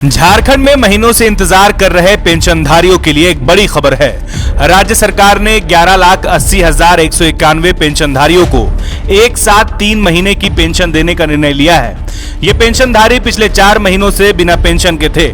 झारखंड में महीनों से इंतजार कर रहे पेंशनधारियों के लिए एक बड़ी खबर है। राज्य सरकार ने 11,80,191 पेंशनधारियों को एक साथ 3 महीने की पेंशन देने का निर्णय लिया है। ये पेंशनधारी पिछले 4 महीनों से बिना पेंशन के थे।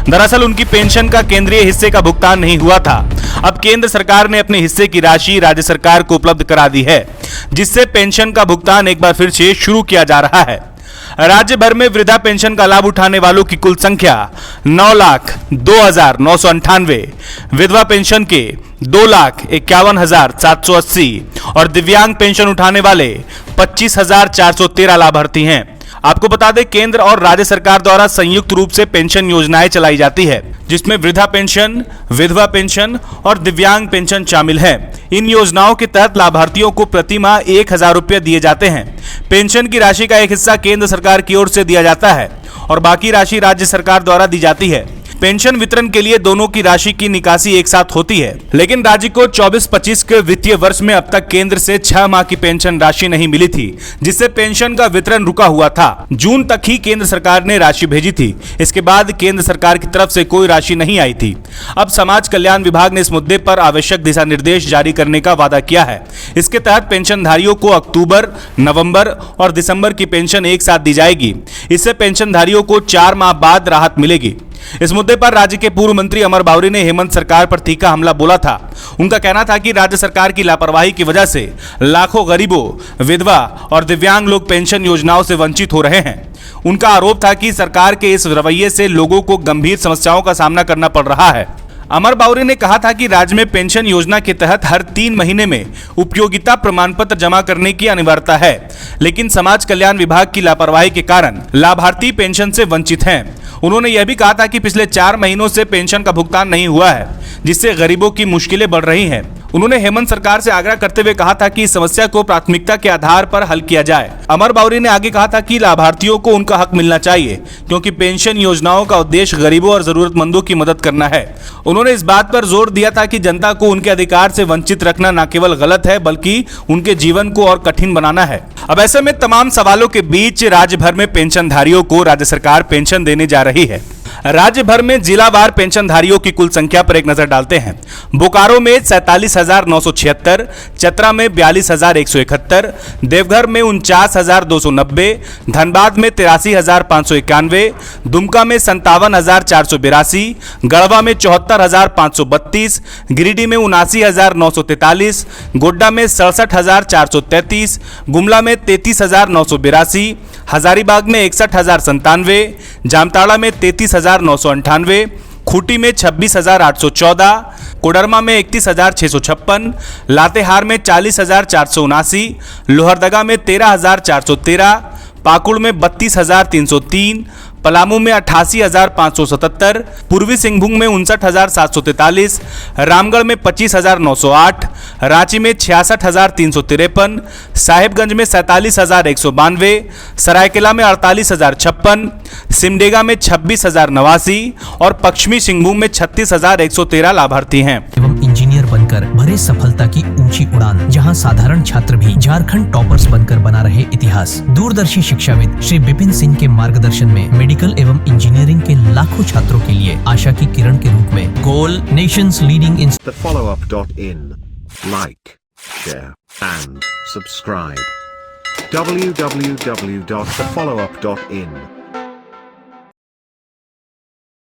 दरअसल उनकी पेंशन का केंद्रीय हिस्से का भुगतान नहीं हुआ था। अब केंद्र सरकार ने अपने हिस्से की राशि राज्य सरकार को उपलब्ध करा दी है, जिससे पेंशन का भुगतान एक बार फिर से शुरू किया जा रहा है। राज्य भर में वृद्धा पेंशन का लाभ उठाने वालों की कुल संख्या 9,02,998, विधवा पेंशन के 2,51,780 और दिव्यांग पेंशन उठाने वाले 25,413 लाभार्थी हैं। आपको बता दें, केंद्र और राज्य सरकार द्वारा संयुक्त रूप से पेंशन योजनाएं चलाई जाती है, जिसमें वृद्धा पेंशन, विधवा पेंशन और दिव्यांग पेंशन शामिल है। इन योजनाओं के तहत लाभार्थियों को प्रति माह 1,000 रुपये दिए जाते हैं। पेंशन की राशि का एक हिस्सा केंद्र सरकार की ओर से दिया जाता है और बाकी राशि राज्य सरकार द्वारा दी जाती है। पेंशन वितरण के लिए दोनों की राशि की निकासी एक साथ होती है, लेकिन राज्य को 24-25 के वित्तीय वर्ष में अब तक केंद्र से 6 माह की पेंशन राशि नहीं मिली थी, जिससे पेंशन का वितरण रुका हुआ था। जून तक ही केंद्र सरकार ने राशि भेजी थी। इसके बाद केंद्र सरकार की तरफ से कोई राशि नहीं आई थी। अब समाज कल्याण विभाग ने इस मुद्दे पर आवश्यक दिशा निर्देश जारी करने का वादा किया है। इसके तहत पेंशनधारियों को अक्टूबर, नवंबर और दिसंबर की पेंशन एक साथ दी जाएगी। इससे पेंशनधारियों को 4 माह बाद राहत मिलेगी। इस मुद्दे पर राज्य के पूर्व मंत्री अमर बावरी ने हेमंत सरकार पर तीखा हमला बोला था। उनका कहना था कि राज्य सरकार की लापरवाही की वजह से लाखों गरीबों, विधवा और दिव्यांग लोग पेंशन योजनाओं से वंचित हो रहे हैं। उनका आरोप था कि सरकार के इस रवैये से लोगों को गंभीर समस्याओं का सामना करना पड़ रहा है। अमर बावरी ने कहा था कि राज्य में पेंशन योजना के तहत हर 3 महीने में उपयोगिता प्रमाण पत्र जमा करने की अनिवार्यता है, लेकिन समाज कल्याण विभाग की लापरवाही के कारण लाभार्थी पेंशन से वंचित हैं। उन्होंने यह भी कहा था कि पिछले 4 महीनों से पेंशन का भुगतान नहीं हुआ है, जिससे गरीबों की मुश्किलें बढ़ रही हैं। उन्होंने हेमंत सरकार से आग्रह करते हुए कहा था कि इस समस्या को प्राथमिकता के आधार पर हल किया जाए। अमर बावरी ने आगे कहा था कि लाभार्थियों को उनका हक मिलना चाहिए, क्योंकि पेंशन योजनाओं का उद्देश्य गरीबों और जरूरतमंदों की मदद करना है। उन्होंने इस बात पर जोर दिया था कि जनता को उनके अधिकार से वंचित रखना न केवल गलत है, बल्कि उनके जीवन को और कठिन बनाना है। अब ऐसे में तमाम सवालों के बीच राज्य भर में पेंशनधारियों को राज्य सरकार पेंशन देने जा रही है। राज्य भर में जिलावार पेंशनधारियों की कुल संख्या पर एक नजर डालते हैं। बोकारो में 47,976, चतरा में 42,171, देवघर में 49,290, धनबाद में 83,591, दुमका में 57,482, गढ़वा में 74,532, गिरिडीह में 79,943, गोड्डा में 67,433, गुमला में 33,982, हजारीबाग में 61,097, जामताड़ा में 33,998, खूंटी में 26,814, कोडरमा में 31,656, लातेहार में 40,479, लोहरदगा में 13,413, पाकुड़ में 32,303, पलामू में 88,577, पूर्वी सिंहभूम में 59,743, रामगढ़ में 25,908, रांची में 66,353, साहिबगंज में 47,192, सरायकेला में 48,056, सिमडेगा में 26,089 और पश्चिमी सिंहभूम में 36,113 लाभार्थी हैं। एवं इंजीनियर बनकर भरे सफलता की ऊंची उड़ान, जहां साधारण छात्र भी झारखंड टॉपर्स बनकर बना रहे इतिहास। दूरदर्शी शिक्षाविद श्री विपिन सिंह के मार्गदर्शन में मेडिकल एवं इंजीनियरिंग के लाखों छात्रों के लिए आशा की किरण के रूप में goal nations leading in TheFollowUp.in. Like, share and subscribe. www.thefollowup.in